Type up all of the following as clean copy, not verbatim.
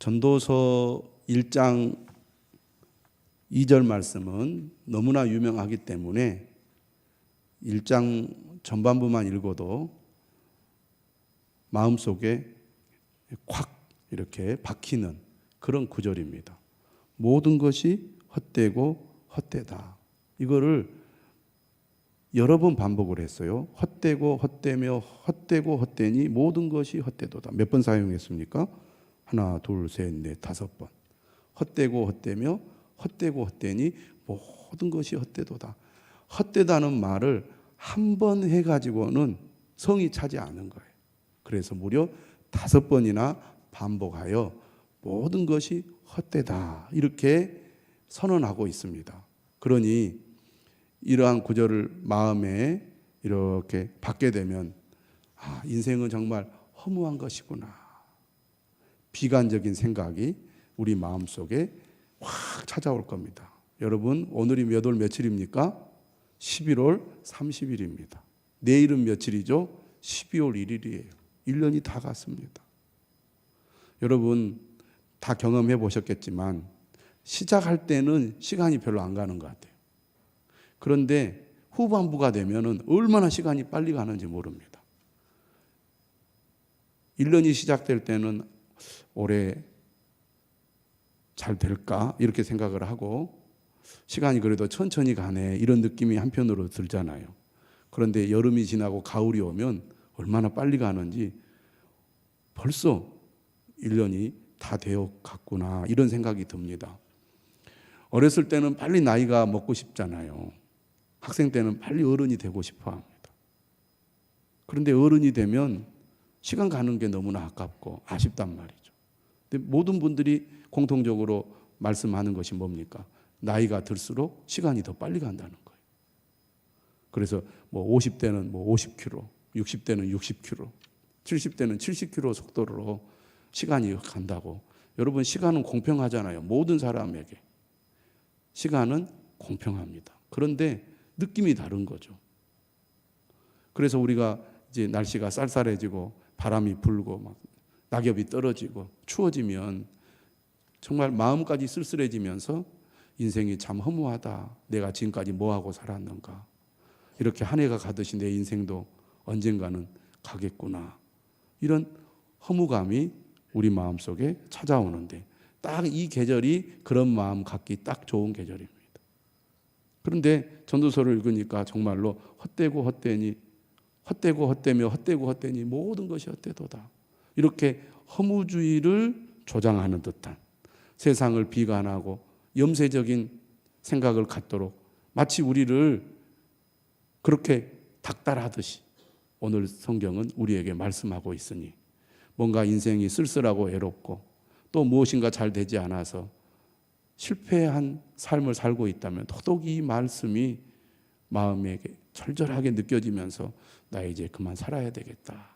전도서 1장 2절 말씀은 너무나 유명하기 때문에 1장 전반부만 읽어도 마음속에 콱 이렇게 박히는 그런 구절입니다. 모든 것이 헛되고 헛되다. 이거를 여러 번 반복을 했어요. 헛되고 헛되며 헛되고 헛되니 모든 것이 헛되도다. 몇 번 사용했습니까? 하나, 둘, 셋, 넷, 5번. 헛되고 헛되며 헛되고 헛되니 모든 것이 헛되도다. 헛되다는 말을 한 번 해가지고는 성이 차지 않은 거예요. 그래서 무려 5번이나 반복하여 모든 것이 헛되다 이렇게 선언하고 있습니다. 그러니 이러한 구절을 마음에 이렇게 받게 되면 인생은 정말 허무한 것이구나. 비관적인 생각이 우리 마음속에 확 찾아올 겁니다. 여러분, 오늘이 몇 월 며칠입니까? 11월 30일입니다. 내일은 며칠이죠? 12월 1일이에요. 1년이 다 갔습니다. 여러분 다 경험해 보셨겠지만 시작할 때는 시간이 별로 안 가는 것 같아요. 그런데 후반부가 되면은 얼마나 시간이 빨리 가는지 모릅니다. 1년이 시작될 때는 올해 잘 될까? 이렇게 생각을 하고 시간이 그래도 천천히 가네 이런 느낌이 한편으로 들잖아요. 그런데 여름이 지나고 가을이 오면 얼마나 빨리 가는지 벌써 1년이 다 되어 갔구나 이런 생각이 듭니다. 어렸을 때는 빨리 나이가 먹고 싶잖아요. 학생 때는 빨리 어른이 되고 싶어 합니다. 그런데 어른이 되면 시간 가는 게 너무나 아깝고 아쉽단 말이죠. 근데 모든 분들이 공통적으로 말씀하는 것이 뭡니까? 나이가 들수록 시간이 더 빨리 간다는 거예요. 그래서 50대는 50km, 60대는 60km, 70대는 70km 속도로 시간이 간다고. 여러분 시간은 공평하잖아요. 모든 사람에게 시간은 공평합니다. 그런데 느낌이 다른 거죠. 그래서 우리가 이제 날씨가 쌀쌀해지고 바람이 불고 막 낙엽이 떨어지고 추워지면 정말 마음까지 쓸쓸해지면서 인생이 참 허무하다. 내가 지금까지 뭐하고 살았는가. 이렇게 한 해가 가듯이 내 인생도 언젠가는 가겠구나. 이런 허무감이 우리 마음속에 찾아오는데 딱 이 계절이 그런 마음 갖기 딱 좋은 계절입니다. 그런데 전도서를 읽으니까 정말로 헛되고 헛되니 헛되고 헛되며 헛되고 헛되니 모든 것이 헛되도다. 이렇게 허무주의를 조장하는 듯한 세상을 비관하고 염세적인 생각을 갖도록 마치 우리를 그렇게 닥달하듯이 오늘 성경은 우리에게 말씀하고 있으니 뭔가 인생이 쓸쓸하고 외롭고 또 무엇인가 잘 되지 않아서 실패한 삶을 살고 있다면 더더욱 이 말씀이 마음에 절절하게 느껴지면서 나 이제 그만 살아야 되겠다.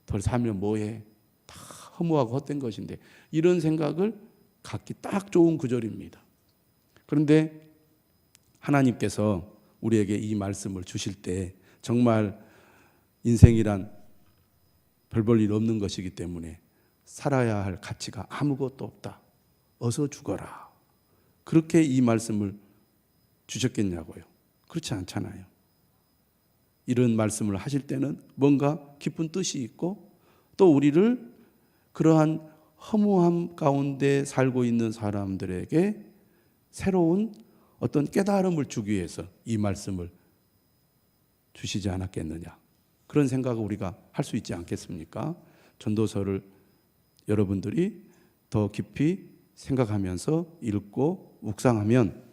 더 살면 뭐해? 다 허무하고 헛된 것인데 이런 생각을 갖기 딱 좋은 구절입니다. 그런데 하나님께서 우리에게 이 말씀을 주실 때 정말 인생이란 별 볼 일 없는 것이기 때문에 살아야 할 가치가 아무것도 없다. 어서 죽어라. 그렇게 이 말씀을 주셨겠냐고요. 그렇지 않잖아요. 이런 말씀을 하실 때는 뭔가 깊은 뜻이 있고 또 우리를 그러한 허무함 가운데 살고 있는 사람들에게 새로운 어떤 깨달음을 주기 위해서 이 말씀을 주시지 않았겠느냐. 그런 생각을 우리가 할 수 있지 않겠습니까? 전도서를 여러분들이 더 깊이 생각하면서 읽고 묵상하면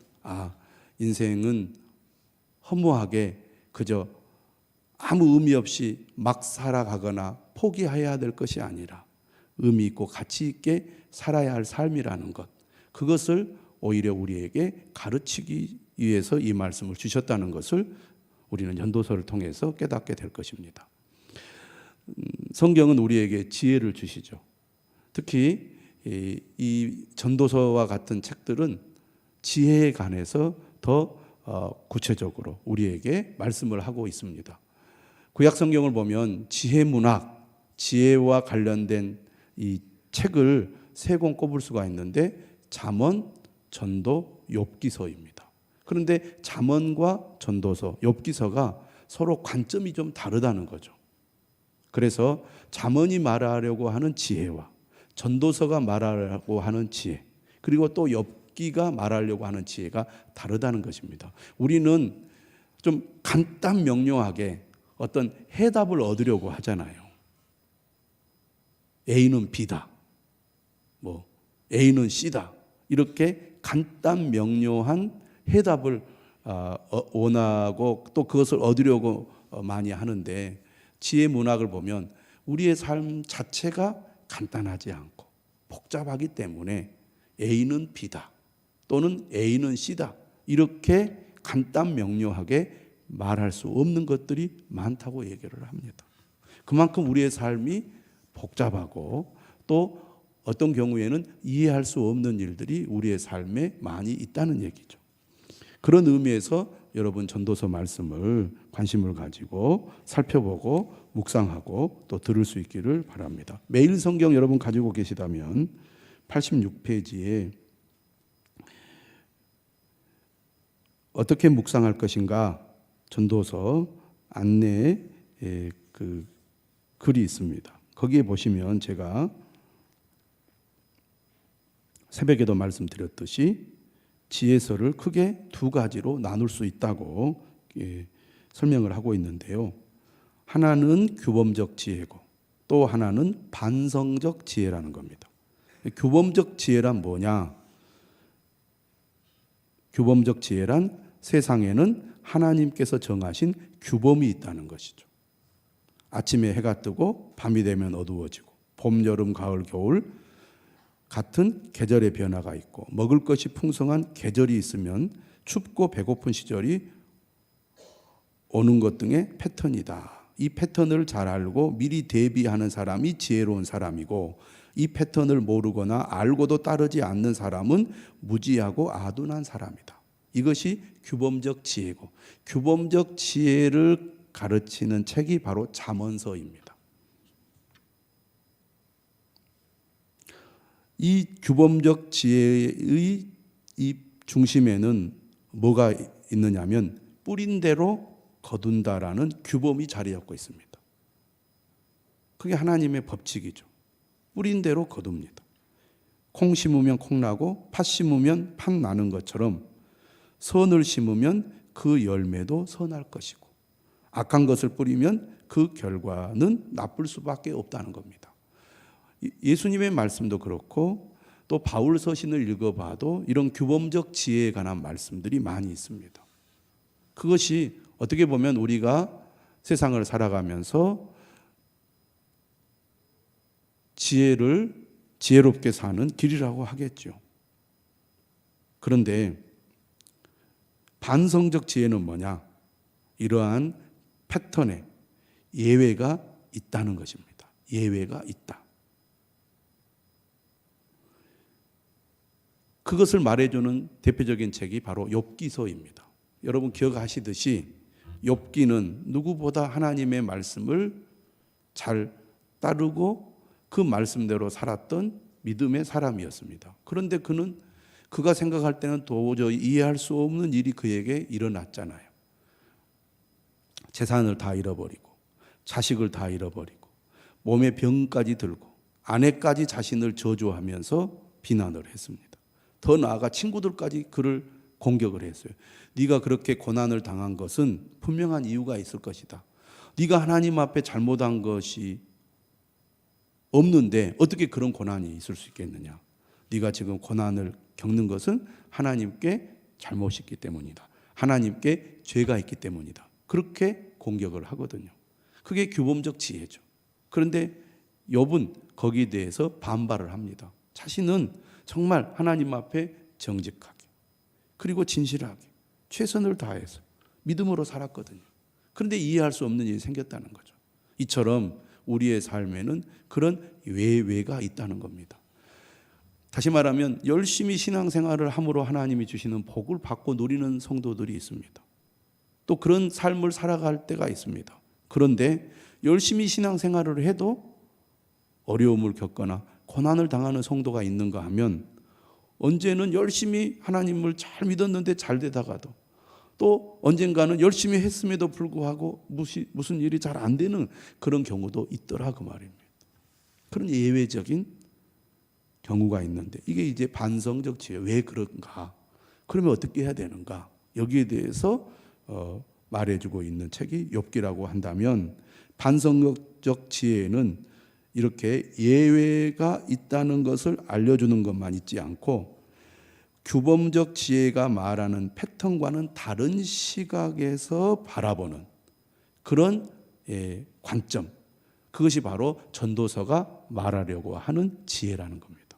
인생은 허무하게 그저 아무 의미 없이 막 살아가거나 포기해야 될 것이 아니라 의미 있고 가치 있게 살아야 할 삶이라는 것, 그것을 오히려 우리에게 가르치기 위해서 이 말씀을 주셨다는 것을 우리는 전도서를 통해서 깨닫게 될 것입니다. 성경은 우리에게 지혜를 주시죠. 특히 이 전도서와 같은 책들은 지혜에 관해서 더 구체적으로 우리에게 말씀을 하고 있습니다. 구약 성경을 보면 지혜 문학, 지혜와 관련된 이 책을 세 권 꼽을 수가 있는데 잠언, 전도, 욥기서입니다. 그런데 잠언과 전도서, 욥기서가 서로 관점이 좀 다르다는 거죠. 그래서 잠언이 말하려고 하는 지혜와 전도서가 말하려고 하는 지혜, 그리고 또 욥기가 말하려고 하는 지혜가 다르다는 것입니다. 우리는 좀 간단 명료하게 어떤 해답을 얻으려고 하잖아요. A는 B다, A는 C다, 이렇게 간단 명료한 해답을 원하고 또 그것을 얻으려고 많이 하는데, 지혜 문학을 보면 우리의 삶 자체가 간단하지 않고 복잡하기 때문에 A는 B다 또는 A는 C다, 이렇게 간단 명료하게 말할 수 없는 것들이 많다고 얘기를 합니다. 그만큼 우리의 삶이 복잡하고 또 어떤 경우에는 이해할 수 없는 일들이 우리의 삶에 많이 있다는 얘기죠. 그런 의미에서 여러분 전도서 말씀을 관심을 가지고 살펴보고 묵상하고 또 들을 수 있기를 바랍니다. 매일 성경 여러분 가지고 계시다면 86페이지에 어떻게 묵상할 것인가 전도서 안내에 그 글이 있습니다. 거기에 보시면 제가 새벽에도 말씀드렸듯이 지혜서를 크게 두 가지로 나눌 수 있다고 설명을 하고 있는데요. 하나는 규범적 지혜고 또 하나는 반성적 지혜라는 겁니다. 규범적 지혜란 뭐냐? 규범적 지혜란 세상에는 하나님께서 정하신 규범이 있다는 것이죠. 아침에 해가 뜨고 밤이 되면 어두워지고 봄, 여름, 가을, 겨울 같은 계절의 변화가 있고 먹을 것이 풍성한 계절이 있으면 춥고 배고픈 시절이 오는 것 등의 패턴이다. 이 패턴을 잘 알고 미리 대비하는 사람이 지혜로운 사람이고, 이 패턴을 모르거나 알고도 따르지 않는 사람은 무지하고 아둔한 사람이다. 이것이 규범적 지혜고, 규범적 지혜를 가르치는 책이 바로 잠언서입니다. 이 규범적 지혜의 이 중심에는 뭐가 있느냐면 뿌린 대로 거둔다라는 규범이 자리 잡고 있습니다. 그게 하나님의 법칙이죠. 뿌린 대로 거둡니다. 콩 심으면 콩 나고 팥 심으면 팥 나는 것처럼 선을 심으면 그 열매도 선할 것이고 악한 것을 뿌리면 그 결과는 나쁠 수밖에 없다는 겁니다. 예수님의 말씀도 그렇고 또 바울 서신을 읽어봐도 이런 규범적 지혜에 관한 말씀들이 많이 있습니다. 그것이 어떻게 보면 우리가 세상을 살아가면서 지혜롭게 사는 길이라고 하겠죠. 그런데 반성적 지혜는 뭐냐? 이러한 패턴에 예외가 있다는 것입니다. 예외가 있다. 그것을 말해주는 대표적인 책이 바로 욥기서입니다. 여러분 기억하시듯이 욥기는 누구보다 하나님의 말씀을 잘 따르고 그 말씀대로 살았던 믿음의 사람이었습니다. 그런데 그가 생각할 때는 도저히 이해할 수 없는 일이 그에게 일어났잖아요. 재산을 다 잃어버리고 자식을 다 잃어버리고 몸에 병까지 들고 아내까지 자신을 저주하면서 비난을 했습니다. 더 나아가 친구들까지 그를 공격을 했어요. 네가 그렇게 고난을 당한 것은 분명한 이유가 있을 것이다. 네가 하나님 앞에 잘못한 것이 없는데 어떻게 그런 고난이 있을 수 있겠느냐. 네가 지금 고난을 겪는 것은 하나님께 잘못이 있기 때문이다. 하나님께 죄가 있기 때문이다. 그렇게 공격을 하거든요. 그게 규범적 지혜죠. 그런데 욥은 거기에 대해서 반발을 합니다. 자신은 정말 하나님 앞에 정직하게 그리고 진실하게 최선을 다해서 믿음으로 살았거든요. 그런데 이해할 수 없는 일이 생겼다는 거죠. 이처럼 우리의 삶에는 그런 예외가 있다는 겁니다. 다시 말하면 열심히 신앙생활을 함으로 하나님이 주시는 복을 받고 누리는 성도들이 있습니다. 또 그런 삶을 살아갈 때가 있습니다. 그런데 열심히 신앙생활을 해도 어려움을 겪거나 고난을 당하는 성도가 있는가 하면 언제는 열심히 하나님을 잘 믿었는데 잘 되다가도 또 언젠가는 열심히 했음에도 불구하고 무슨 일이 잘 안 되는 그런 경우도 있더라 그 말입니다. 그런 예외적인 경우가 있는데 이게 이제 반성적 지혜. 왜 그런가? 그러면 어떻게 해야 되는가? 여기에 대해서 말해주고 있는 책이 욥기라고 한다면 반성적 지혜는 이렇게 예외가 있다는 것을 알려주는 것만 있지 않고 규범적 지혜가 말하는 패턴과는 다른 시각에서 바라보는 그런 관점, 그것이 바로 전도서가 말하려고 하는 지혜라는 겁니다.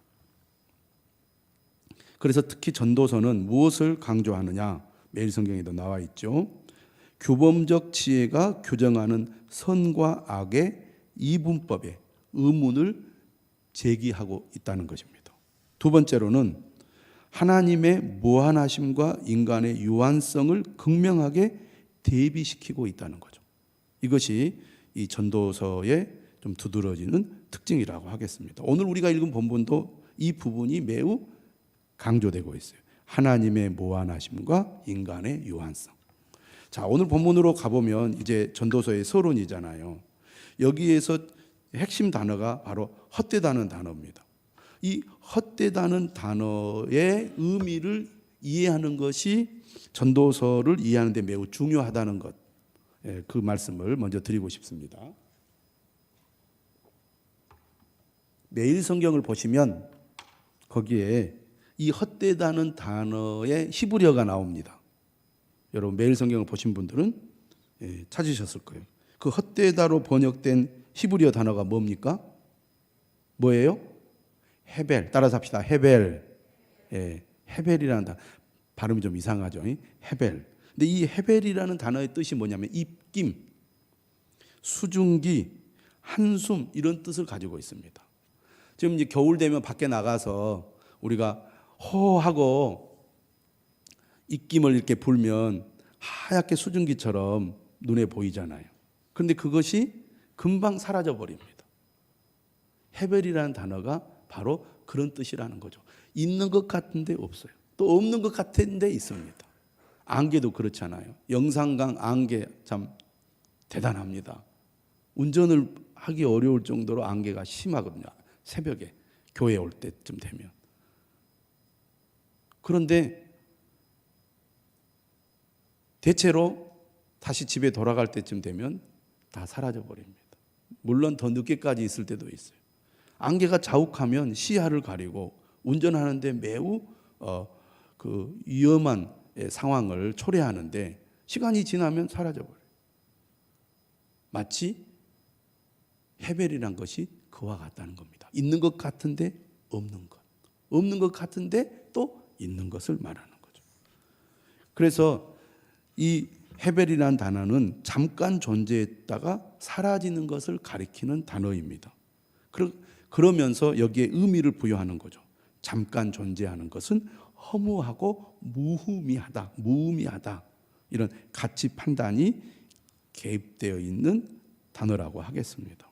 그래서 특히 전도서는 무엇을 강조하느냐? 매일 성경에도 나와 있죠. 규범적 지혜가 규정하는 선과 악의 이분법에 의문을 제기하고 있다는 것입니다. 두 번째로는 하나님의 무한하심과 인간의 유한성을 극명하게 대비시키고 있다는 거죠. 이것이 이 전도서의 좀 두드러지는 특징이라고 하겠습니다. 오늘 우리가 읽은 본문도 이 부분이 매우 강조되고 있어요. 하나님의 무한하심과 인간의 유한성. 자, 오늘 본문으로 가보면 이제 전도서의 서론이잖아요. 여기에서 핵심 단어가 바로 헛되다는 단어입니다. 이 헛되다는 단어의 의미를 이해하는 것이 전도서를 이해하는 데 매우 중요하다는 것, 그 말씀을 먼저 드리고 싶습니다. 매일 성경을 보시면 거기에 이 헛되다는 단어의 히브리어가 나옵니다. 여러분 매일 성경을 보신 분들은 찾으셨을 거예요. 그 헛되다로 번역된 히브리어 단어가 뭡니까? 뭐예요? 헤벨. 따라서 합시다. 헤벨. 헤벨이라는 단어. 발음이 좀 이상하죠. 헤벨. 근데 이 헤벨이라는 단어의 뜻이 뭐냐면 입김, 수증기, 한숨 이런 뜻을 가지고 있습니다. 지금 이제 겨울 되면 밖에 나가서 우리가 호하고 입김을 이렇게 불면 하얗게 수증기처럼 눈에 보이잖아요. 그런데 그것이 금방 사라져 버립니다. 헤벨이라는 단어가 바로 그런 뜻이라는 거죠. 있는 것 같은데 없어요. 또 없는 것 같은데 있습니다. 안개도 그렇잖아요. 영산강 안개 참 대단합니다. 운전을 하기 어려울 정도로 안개가 심하거든요. 새벽에 교회 올 때쯤 되면. 그런데 대체로 다시 집에 돌아갈 때쯤 되면 다 사라져 버립니다. 물론 더 늦게까지 있을 때도 있어요. 안개가 자욱하면 시야를 가리고 운전하는데 매우 그 위험한 상황을 초래하는데 시간이 지나면 사라져 버려요. 마치 헤벨이란 것이 그와 같다는 겁니다. 있는 것 같은데 없는 것, 없는 것 같은데 또 있는 것을 말하는 거죠. 그래서 이 헤벨이라는 단어는 잠깐 존재했다가 사라지는 것을 가리키는 단어입니다. 그러면서 여기에 의미를 부여하는 거죠. 잠깐 존재하는 것은 허무하고 무의미하다. 이런 가치 판단이 개입되어 있는 단어라고 하겠습니다.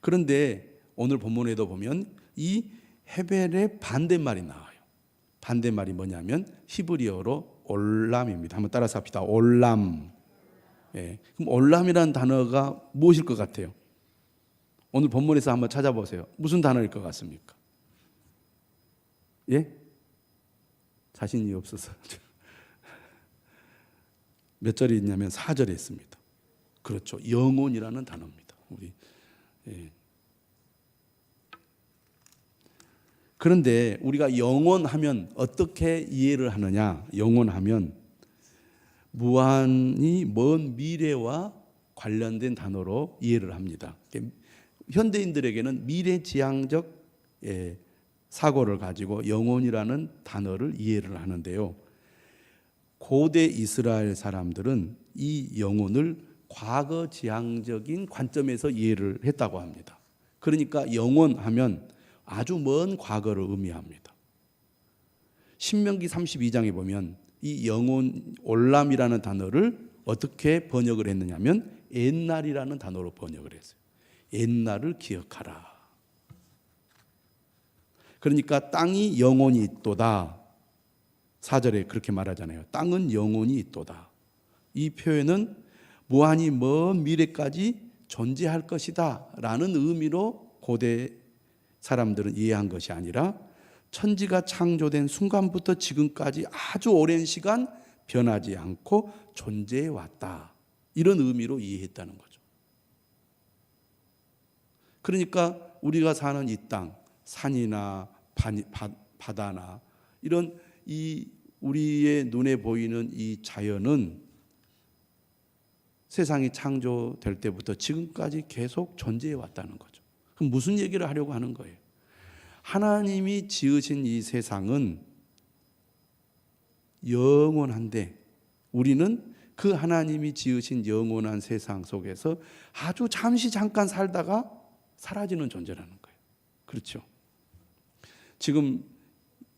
그런데 오늘 본문에도 보면 이 헤벨의 반대말이 나와요. 반대말이 뭐냐면 히브리어로 올람입니다. 한번 따라서 합시다. 올람. 그럼 올람이라는 단어가 무엇일 것 같아요? 오늘 본문에서 한번 찾아보세요. 무슨 단어일 것 같습니까? 예? 자신이 없어서. 몇 절이 있냐면 4절에 있습니다. 그렇죠. 영혼이라는 단어입니다. 그런데 우리가 영혼하면 어떻게 이해를 하느냐? 영혼하면 무한히 먼 미래와 관련된 단어로 이해를 합니다. 현대인들에게는 미래지향적 사고를 가지고 영혼이라는 단어를 이해를 하는데요. 고대 이스라엘 사람들은 이 영혼을 과거지향적인 관점에서 이해를 했다고 합니다. 그러니까 영혼하면 아주 먼 과거를 의미합니다. 신명기 32장에 보면 이 영혼 올람이라는 단어를 어떻게 번역을 했느냐면 옛날이라는 단어로 번역을 했어요. 옛날을 기억하라. 그러니까 땅이 영원히 있도다. 4절에 그렇게 말하잖아요. 땅은 영원히 있도다. 이 표현은 무한히 먼 미래까지 존재할 것이다 라는 의미로 고대 사람들은 이해한 것이 아니라 천지가 창조된 순간부터 지금까지 아주 오랜 시간 변하지 않고 존재해 왔다. 이런 의미로 이해했다는 거죠. 그러니까 우리가 사는 이 땅, 산이나 바다나 이런 이 우리의 눈에 보이는 이 자연은 세상이 창조될 때부터 지금까지 계속 존재해 왔다는 거죠. 그럼 무슨 얘기를 하려고 하는 거예요? 하나님이 지으신 이 세상은 영원한데 우리는 그 하나님이 지으신 영원한 세상 속에서 아주 잠시 잠깐 살다가 사라지는 존재라는 거예요. 그렇죠? 지금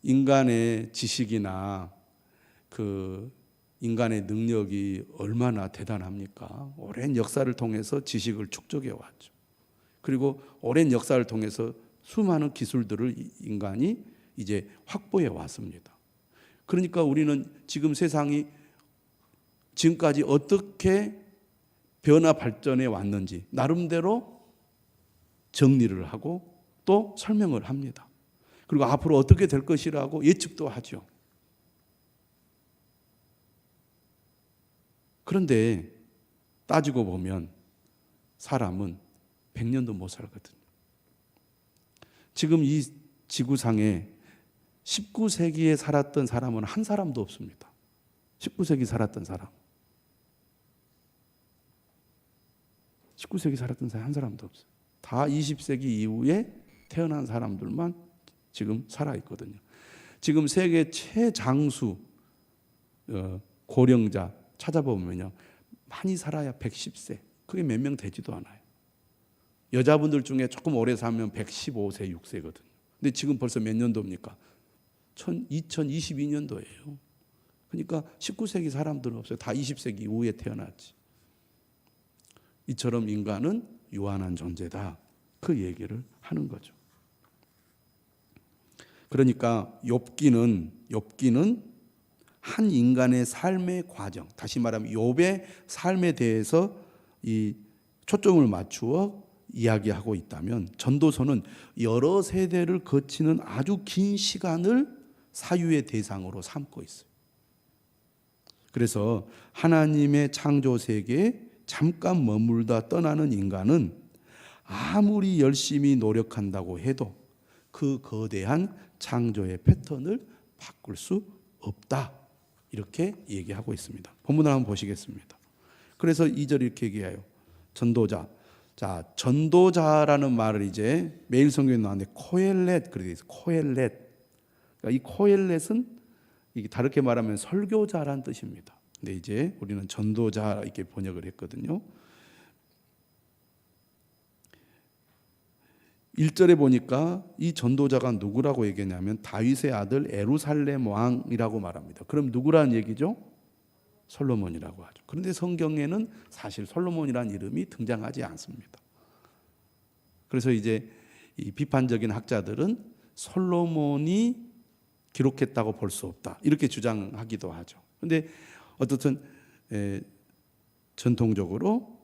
인간의 지식이나 그 인간의 능력이 얼마나 대단합니까? 오랜 역사를 통해서 지식을 축적해 왔죠. 그리고 오랜 역사를 통해서 수많은 기술들을 인간이 이제 확보해 왔습니다. 그러니까 우리는 지금 세상이 지금까지 어떻게 변화 발전해 왔는지 나름대로 정리를 하고 또 설명을 합니다. 그리고 앞으로 어떻게 될 것이라고 예측도 하죠. 그런데 따지고 보면 사람은 100년도 못 살거든요. 지금 이 지구상에 19세기에 살았던 사람은 한 사람도 없습니다. 19세기 살았던 사람. 19세기 살았던 사람 한 사람도 없어요. 다 20세기 이후에 태어난 사람들만 지금 살아있거든요. 지금 세계 최장수 고령자 찾아보면요. 많이 살아야 110세. 그게 몇 명 되지도 않아요. 여자분들 중에 조금 오래 살면 115세, 6세거든요. 근데 지금 벌써 몇 년도입니까? 2022년도예요. 그러니까 19세기 사람들은 없어요. 다 20세기 이후에 태어났지. 이처럼 인간은 유한한 존재다. 그 얘기를 하는 거죠. 그러니까 욥기는 한 인간의 삶의 과정, 다시 말하면 욥의 삶에 대해서 이 초점을 맞추어 이야기하고 있다면 전도서는 여러 세대를 거치는 아주 긴 시간을 사유의 대상으로 삼고 있어요. 그래서 하나님의 창조 세계에 잠깐 머물다 떠나는 인간은 아무리 열심히 노력한다고 해도 그 거대한 창조의 패턴을 바꿀 수 없다. 이렇게 얘기하고 있습니다. 본문을 한번 보시겠습니다. 그래서 2절 이렇게 얘기해요. 전도자. 자, 전도자라는 말을 이제 매일 성경에 나왔는데 코엘렛 그렇게 돼 있어요. 코엘렛. 그러니까 이 코엘렛은 이게 다르게 말하면 설교자라는 뜻입니다. 근데 이제 우리는 전도자 이렇게 번역을 했거든요. 1절에 보니까 이 전도자가 누구라고 얘기했냐면 다윗의 아들 예루살렘 왕이라고 말합니다. 그럼 누구라는 얘기죠? 솔로몬이라고 하죠. 그런데 성경에는 사실 솔로몬이라는 이름이 등장하지 않습니다. 그래서 이제 이 비판적인 학자들은 솔로몬이 기록했다고 볼 수 없다. 이렇게 주장하기도 하죠. 그런데 어떻든 전통적으로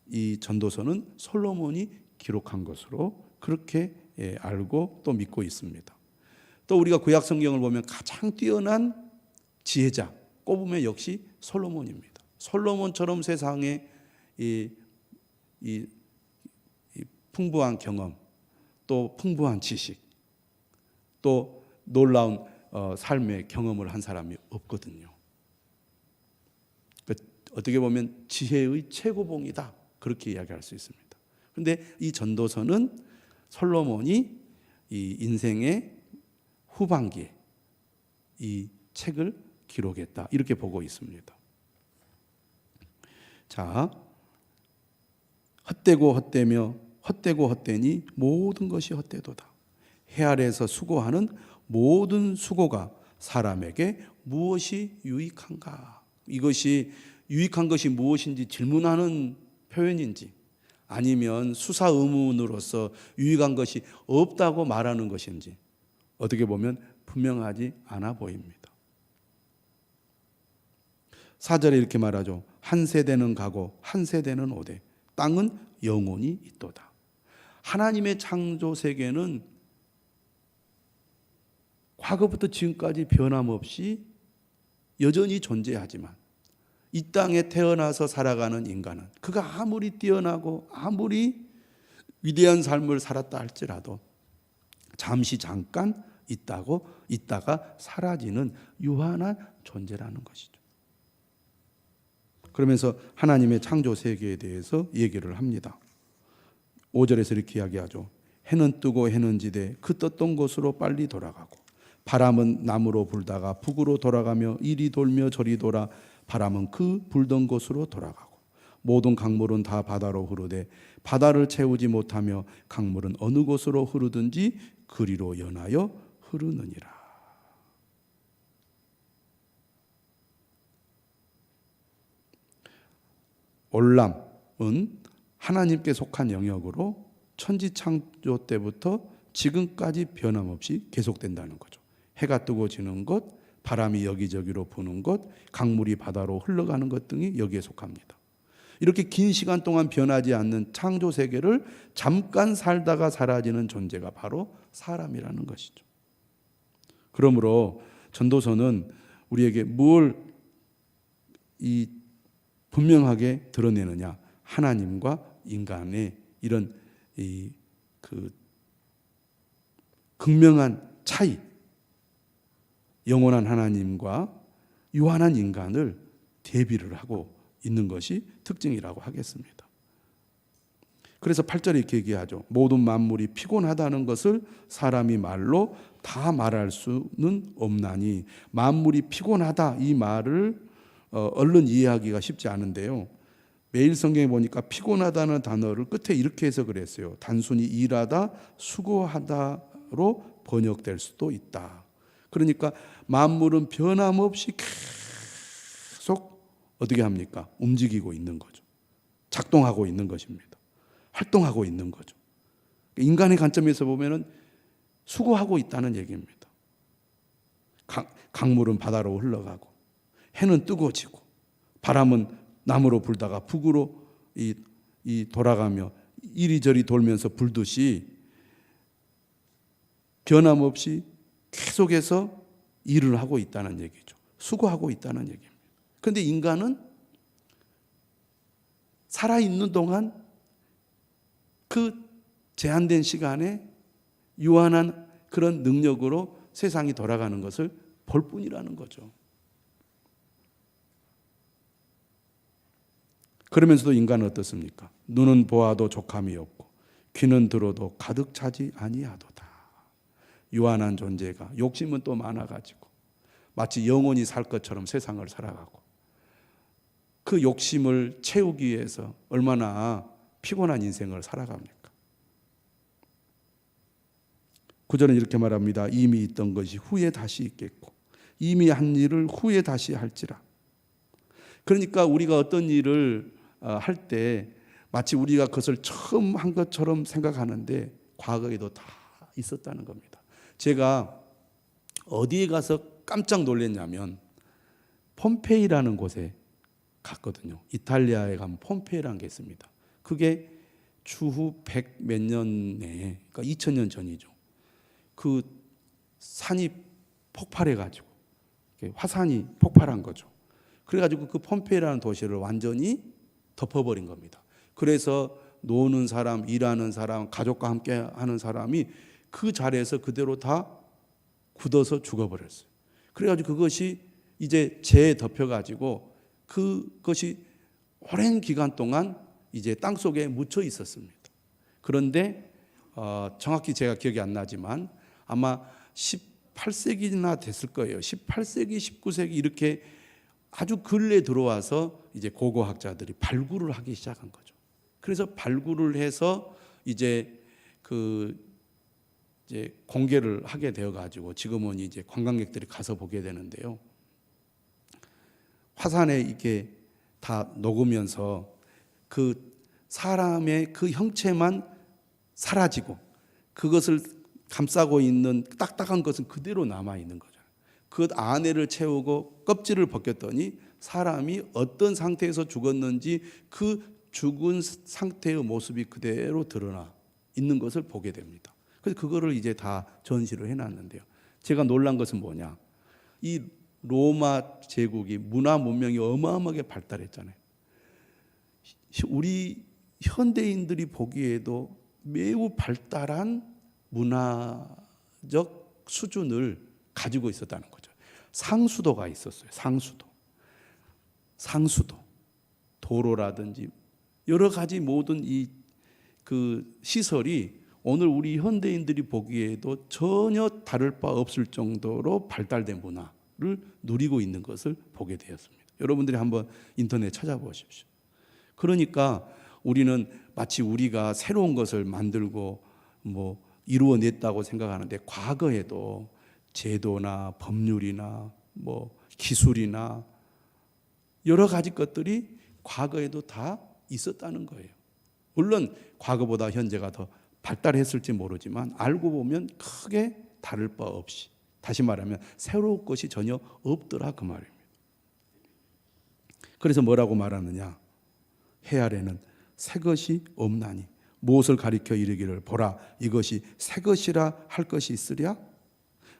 이 전도서는 솔로몬이 기록한 것으로 그렇게 알고 또 믿고 있습니다. 또 우리가 구약 성경을 보면 가장 뛰어난 지혜자 꼽으면 역시 솔로몬입니다. 솔로몬처럼 세상에 이 풍부한 경험, 또 풍부한 지식, 또 놀라운 삶의 경험을 한 사람이 없거든요. 그러니까 어떻게 보면 지혜의 최고봉이다. 그렇게 이야기할 수 있습니다. 그런데 이 전도서는 솔로몬이 이 인생의 후반기에 이 책을 기록했다. 이렇게 보고 있습니다. 자, 헛되고 헛되며 헛되고 헛되니 모든 것이 헛되도다. 해 아래에서 수고하는 모든 수고가 사람에게 무엇이 유익한가? 이것이 유익한 것이 무엇인지 질문하는 표현인지 아니면 수사 의문으로서 유익한 것이 없다고 말하는 것인지 어떻게 보면 분명하지 않아 보입니다. 4절에 이렇게 말하죠. 한 세대는 가고 한 세대는 오되 땅은 영원히 있도다. 하나님의 창조 세계는 과거부터 지금까지 변함없이 여전히 존재하지만 이 땅에 태어나서 살아가는 인간은 그가 아무리 뛰어나고 아무리 위대한 삶을 살았다 할지라도 잠시 잠깐 있다가 사라지는 유한한 존재라는 것이죠. 그러면서 하나님의 창조 세계에 대해서 얘기를 합니다. 5절에서 이렇게 이야기하죠. 해는 뜨고 해는 지되 그 떴던 곳으로 빨리 돌아가고 바람은 남으로 불다가 북으로 돌아가며 이리 돌며 저리 돌아 바람은 그 불던 곳으로 돌아가고 모든 강물은 다 바다로 흐르되 바다를 채우지 못하며 강물은 어느 곳으로 흐르든지 그리로 연하여 흐르느니라. 올람은 하나님께 속한 영역으로 천지 창조 때부터 지금까지 변함없이 계속된다는 거죠. 해가 뜨고 지는 것, 바람이 여기저기로 부는 것, 강물이 바다로 흘러가는 것 등이 여기에 속합니다. 이렇게 긴 시간 동안 변하지 않는 창조 세계를 잠깐 살다가 사라지는 존재가 바로 사람이라는 것이죠. 그러므로 전도서는 우리에게 뭘 분명하게 드러내느냐? 하나님과 인간의 이런 그 극명한 차이, 영원한 하나님과 유한한 인간을 대비를 하고 있는 것이 특징이라고 하겠습니다. 그래서 8절에 이렇게 얘기하죠. 모든 만물이 피곤하다는 것을 사람이 말로 다 말할 수는 없나니. 만물이 피곤하다 이 말을 얼른 이해하기가 쉽지 않은데요. 매일 성경에 보니까 피곤하다는 단어를 끝에 이렇게 해서 그랬어요. 단순히 일하다, 수고하다로 번역될 수도 있다. 그러니까 만물은 변함없이 계속 어떻게 합니까? 움직이고 있는 거죠. 작동하고 있는 것입니다. 활동하고 있는 거죠. 인간의 관점에서 보면은 수고하고 있다는 얘기입니다. 강물은 바다로 흘러가고 해는 뜨고 지고 바람은 남으로 불다가 북으로 돌아가며 이리저리 돌면서 불듯이 변함없이 계속해서 일을 하고 있다는 얘기죠. 수고하고 있다는 얘기입니다. 그런데 인간은 살아있는 동안 그 제한된 시간에 유한한 그런 능력으로 세상이 돌아가는 것을 볼 뿐이라는 거죠. 그러면서도 인간은 어떻습니까? 눈은 보아도 족함이 없고 귀는 들어도 가득 차지 아니하도다. 유한한 존재가 욕심은 또 많아가지고 마치 영원히 살 것처럼 세상을 살아가고 그 욕심을 채우기 위해서 얼마나 피곤한 인생을 살아갑니까? 9절은 이렇게 말합니다. 이미 있던 것이 후에 다시 있겠고 이미 한 일을 후에 다시 할지라. 그러니까 우리가 어떤 일을 할 때 마치 우리가 그것을 처음 한 것처럼 생각하는데 과거에도 다 있었다는 겁니다. 제가 어디에 가서 깜짝 놀랐냐면 폼페이라는 곳에 갔거든요. 이탈리아에 가면 폼페이라는 게 있습니다. 그게 주후 100 몇 년에, 그러니까 2000년 전이죠. 그 산이 폭발해가지고 화산이 폭발한 거죠. 그래가지고 그 폼페이라는 도시를 완전히 덮어버린 겁니다. 그래서 노는 사람, 일하는 사람, 가족과 함께 하는 사람이 그 자리에서 그대로 다 굳어서 죽어버렸어요. 그래가지고 그것이 이제 재에 덮여가지고 그것이 오랜 기간 동안 이제 땅 속에 묻혀 있었습니다. 그런데 정확히 제가 기억이 안 나지만 아마 18세기나 됐을 거예요. 18세기, 19세기 이렇게 아주 근래에 들어와서 이제 고고학자들이 발굴을 하기 시작한 거죠. 그래서 발굴을 해서 이제 이제 공개를 하게 되어 가지고 지금은 이제 관광객들이 가서 보게 되는데요. 화산에 이렇게 다 녹으면서 그 사람의 그 형체만 사라지고 그것을 감싸고 있는 딱딱한 것은 그대로 남아 있는 거잖아요. 그 안에를 채우고 껍질을 벗겼더니 사람이 어떤 상태에서 죽었는지 그 죽은 상태의 모습이 그대로 드러나 있는 것을 보게 됩니다. 그래서 그거를 이제 다 전시를 해놨는데요. 제가 놀란 것은 뭐냐? 이 로마 제국이 문화 문명이 어마어마하게 발달했잖아요. 우리 현대인들이 보기에도 매우 발달한 문화적 수준을 가지고 있었다는 거죠. 상수도가 있었어요. 상수도, 도로라든지 여러 가지 모든 그 시설이 오늘 우리 현대인들이 보기에도 전혀 다를 바 없을 정도로 발달된 문화를 누리고 있는 것을 보게 되었습니다. 여러분들이 한번 인터넷 찾아보십시오. 그러니까 우리는 마치 우리가 새로운 것을 만들고 이루어냈다고 생각하는데, 과거에도 제도나 법률이나 기술이나 여러 가지 것들이 과거에도 다 있었다는 거예요. 물론 과거보다 현재가 더 발달했을지 모르지만 알고 보면 크게 다를 바 없이, 다시 말하면 새로운 것이 전혀 없더라 그 말입니다. 그래서 뭐라고 말하느냐? 해 아래는 새 것이 없나니 무엇을 가리켜 이르기를 보라 이것이 새 것이라 할 것이 있으랴?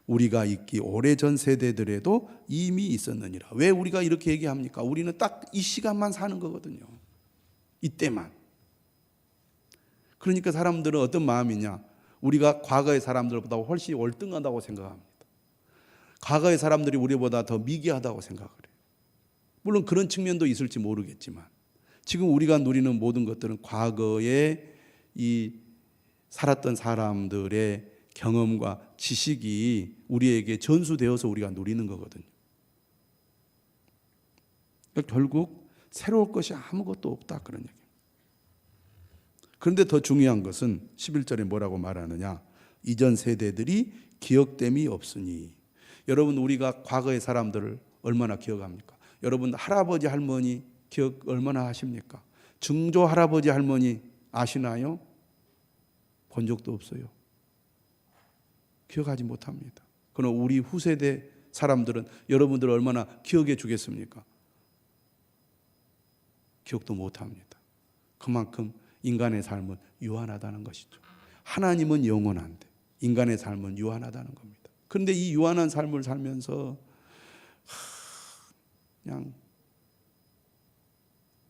우리가 있기 오래전 세대들에도 이미 있었느니라. 왜 우리가 이렇게 얘기합니까? 우리는 딱 이 시간만 사는 거거든요. 이때만. 그러니까 사람들은 어떤 마음이냐? 우리가 과거의 사람들보다 훨씬 월등하다고 생각합니다. 과거의 사람들이 우리보다 더 미개하다고 생각을 해요. 물론 그런 측면도 있을지 모르겠지만 지금 우리가 누리는 모든 것들은 과거에 이 살았던 사람들의 경험과 지식이 우리에게 전수되어서 우리가 누리는 거거든요. 그러니까 결국 새로울 것이 아무것도 없다 그런 얘기입니다. 그런데 더 중요한 것은 11절에 뭐라고 말하느냐? 이전 세대들이 기억됨이 없으니. 여러분, 우리가 과거의 사람들을 얼마나 기억합니까? 여러분, 할아버지 할머니 기억 얼마나 하십니까? 증조 할아버지 할머니 아시나요? 본 적도 없어요. 기억하지 못합니다. 그럼 우리 후세대 사람들은 여러분들 얼마나 기억해 주겠습니까? 기억도 못합니다. 그만큼 인간의 삶은 유한하다는 것이죠. 하나님은 영원한데 인간의 삶은 유한하다는 겁니다. 그런데 이 유한한 삶을 살면서 그냥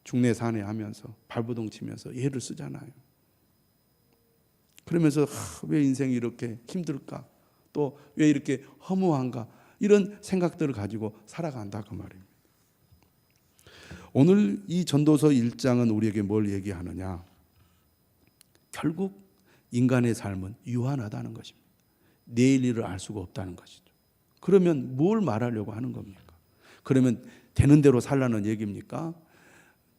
중내산해 하면서 발버둥 치면서 예를 쓰잖아요. 그러면서 왜 인생이 이렇게 힘들까? 또 왜 이렇게 허무한가? 이런 생각들을 가지고 살아간다 그 말입니다. 오늘 이 전도서 1장은 우리에게 뭘 얘기하느냐? 결국 인간의 삶은 유한하다는 것입니다. 내일 일을 알 수가 없다는 것이죠. 그러면 뭘 말하려고 하는 겁니까? 그러면 되는 대로 살라는 얘기입니까?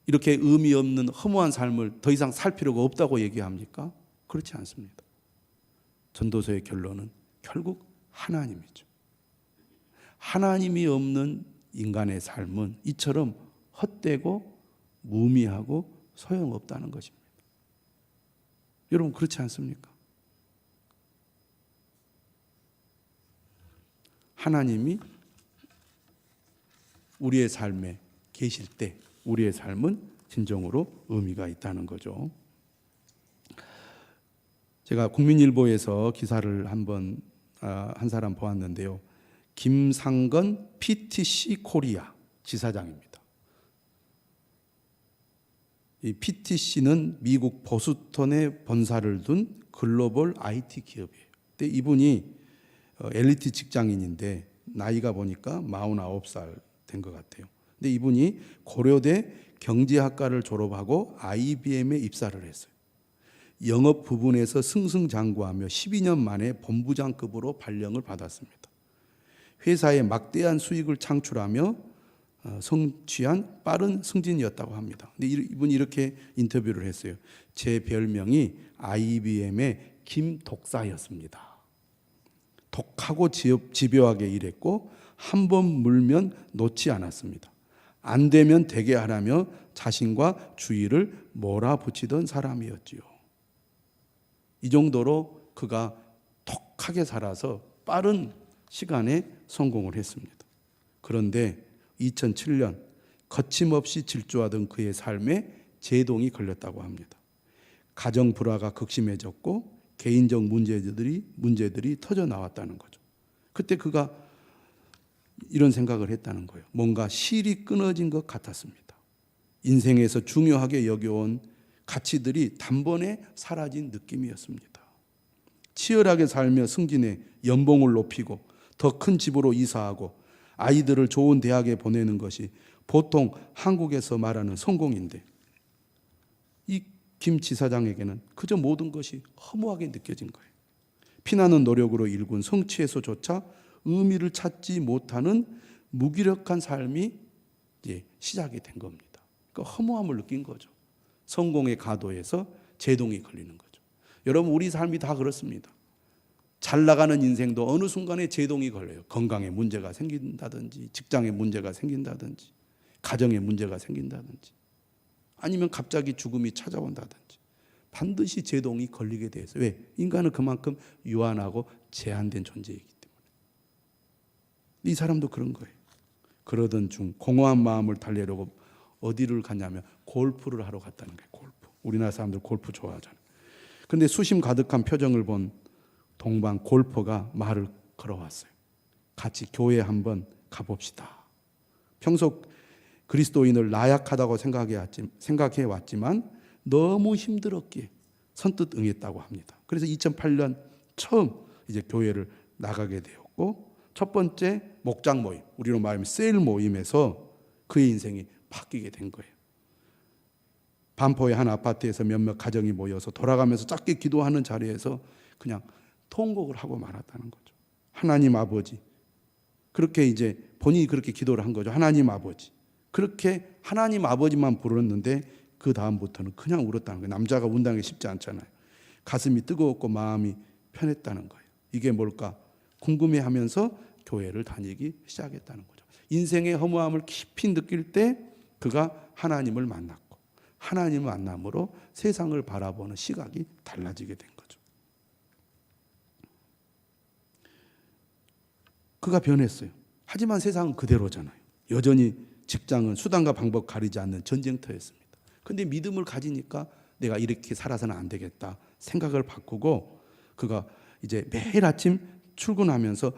이렇게 의미 없는 허무한 삶을 더 이상 살 필요가 없다고 얘기합니까? 그렇지 않습니다. 전도서의 결론은 결국 하나님이죠. 하나님이 없는 인간의 삶은 이처럼 헛되고 무미하고 소용없다는 것입니다. 여러분 그렇지 않습니까? 하나님이 우리의 삶에 계실 때 우리의 삶은 진정으로 의미가 있다는 거죠. 제가 국민일보에서 기사를 한 사람 보았는데요. 김상건 PTC 코리아 지사장입니다. 이 PTC는 미국 보스턴에 본사를 둔 글로벌 IT 기업이에요. 근데 이분이 엘리트 직장인인데 나이가 보니까 49살 된 것 같아요. 근데 이분이 고려대 경제학과를 졸업하고 IBM에 입사를 했어요. 영업 부분에서 승승장구하며 12년 만에 본부장급으로 발령을 받았습니다. 회사에 막대한 수익을 창출하며 성취한 빠른 승진이었다고 합니다. 근데 이분이 이렇게 인터뷰를 했어요. 제 별명이 IBM의 김독사였습니다. 독하고 집요하게 일했고 한 번 물면 놓지 않았습니다. 안 되면 되게 하라며 자신과 주위를 몰아붙이던 사람이었지요. 이 정도로 그가 착하게 살아서 빠른 시간에 성공을 했습니다. 그런데 2007년 거침없이 질주하던 그의 삶에 제동이 걸렸다고 합니다. 가정 불화가 극심해졌고 개인적 문제들이 터져 나왔다는 거죠. 그때 그가 이런 생각을 했다는 거예요. 뭔가 실이 끊어진 것 같았습니다. 인생에서 중요하게 여겨온 가치들이 단번에 사라진 느낌이었습니다. 치열하게 살며 승진해 연봉을 높이고 더 큰 집으로 이사하고 아이들을 좋은 대학에 보내는 것이 보통 한국에서 말하는 성공인데 이 김 지사장에게는 그저 모든 것이 허무하게 느껴진 거예요. 피나는 노력으로 일군 성취에서조차 의미를 찾지 못하는 무기력한 삶이 이제 시작이 된 겁니다. 그러니까 허무함을 느낀 거죠. 성공의 가도에서 제동이 걸리는 거죠. 여러분, 우리 삶이 다 그렇습니다. 잘 나가는 인생도 어느 순간에 제동이 걸려요. 건강에 문제가 생긴다든지, 직장에 문제가 생긴다든지, 가정에 문제가 생긴다든지, 아니면 갑자기 죽음이 찾아온다든지 반드시 제동이 걸리게 돼 있어요. 왜? 인간은 그만큼 유한하고 제한된 존재이기 때문에. 이 사람도 그런 거예요. 그러던 중 공허한 마음을 달래려고 어디를 갔냐면 골프를 하러 갔다는 거예요. 골프. 우리나라 사람들 골프 좋아하잖아요. 그런데 수심 가득한 표정을 본 동방 골퍼가 말을 걸어왔어요. 같이 교회 한번 가봅시다. 평소 그리스도인을 나약하다고 생각해 왔지만 너무 힘들었기에 선뜻 응했다고 합니다. 그래서 2008년 처음 이제 교회를 나가게 되었고, 첫 번째 목장 모임, 우리로 말하면 셀 모임에서 그의 인생이 바뀌게 된 거예요. 반포의 한 아파트에서 몇몇 가정이 모여서 돌아가면서 짧게 기도하는 자리에서 그냥 통곡을 하고 말았다는 거죠. 하나님 아버지, 그렇게 이제 본인이 그렇게 기도를 한 거죠. 하나님 아버지. 그렇게 하나님 아버지만 부르는데 그 다음부터는 그냥 울었다는 거예요. 남자가 운다는 게 쉽지 않잖아요. 가슴이 뜨거웠고 마음이 편했다는 거예요. 이게 뭘까? 궁금해하면서 교회를 다니기 시작했다는 거죠. 인생의 허무함을 깊이 느낄 때 그가 하나님을 만났고, 하나님을 만남으로 세상을 바라보는 시각이 달라지게 된 거죠. 그가 변했어요. 하지만 세상은 그대로잖아요. 여전히 직장은 수단과 방법 가리지 않는 전쟁터였습니다. 그런데 믿음을 가지니까 내가 이렇게 살아서는 안 되겠다 생각을 바꾸고, 그가 이제 매일 아침 출근하면서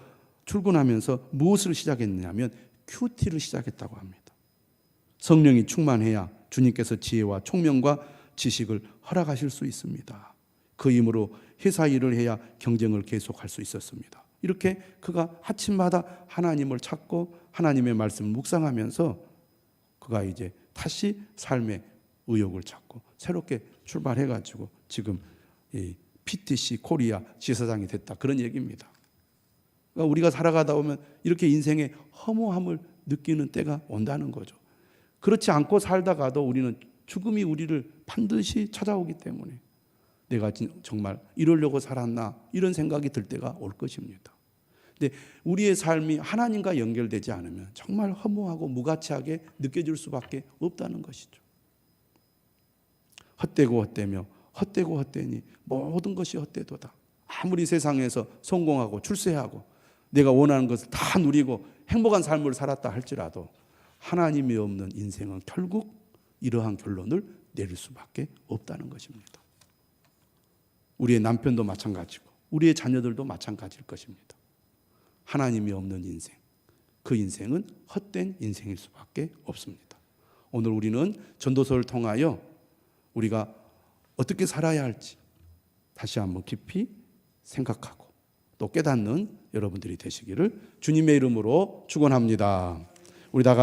무엇을 시작했느냐면 큐티를 시작했다고 합니다. 성령이 충만해야 주님께서 지혜와 총명과 지식을 허락하실 수 있습니다. 그 힘으로 회사 일을 해야 경쟁을 계속할 수 있었습니다. 이렇게 그가 아침마다 하나님을 찾고 하나님의 말씀을 묵상하면서 그가 이제 다시 삶의 의욕을 찾고 새롭게 출발해가지고 지금 이 PTC 코리아 지사장이 됐다, 그런 얘기입니다. 그러니까 우리가 살아가다 보면 이렇게 인생의 허무함을 느끼는 때가 온다는 거죠. 그렇지 않고 살다가도 우리는 죽음이 우리를 반드시 찾아오기 때문에 내가 정말 이러려고 살았나 이런 생각이 들 때가 올 것입니다. 근데 우리의 삶이 하나님과 연결되지 않으면 정말 허무하고 무가치하게 느껴질 수밖에 없다는 것이죠. 헛되고 헛되며 헛되고 헛되니 모든 것이 헛되도다. 아무리 세상에서 성공하고 출세하고 내가 원하는 것을 다 누리고 행복한 삶을 살았다 할지라도 하나님이 없는 인생은 결국 이러한 결론을 내릴 수밖에 없다는 것입니다. 우리의 남편도 마찬가지고 우리의 자녀들도 마찬가지일 것입니다. 하나님이 없는 인생, 그 인생은 헛된 인생일 수밖에 없습니다. 오늘 우리는 전도서를 통하여 우리가 어떻게 살아야 할지 다시 한번 깊이 생각하고 또 깨닫는 여러분들이 되시기를 주님의 이름으로 축원합니다. 우리 다 같이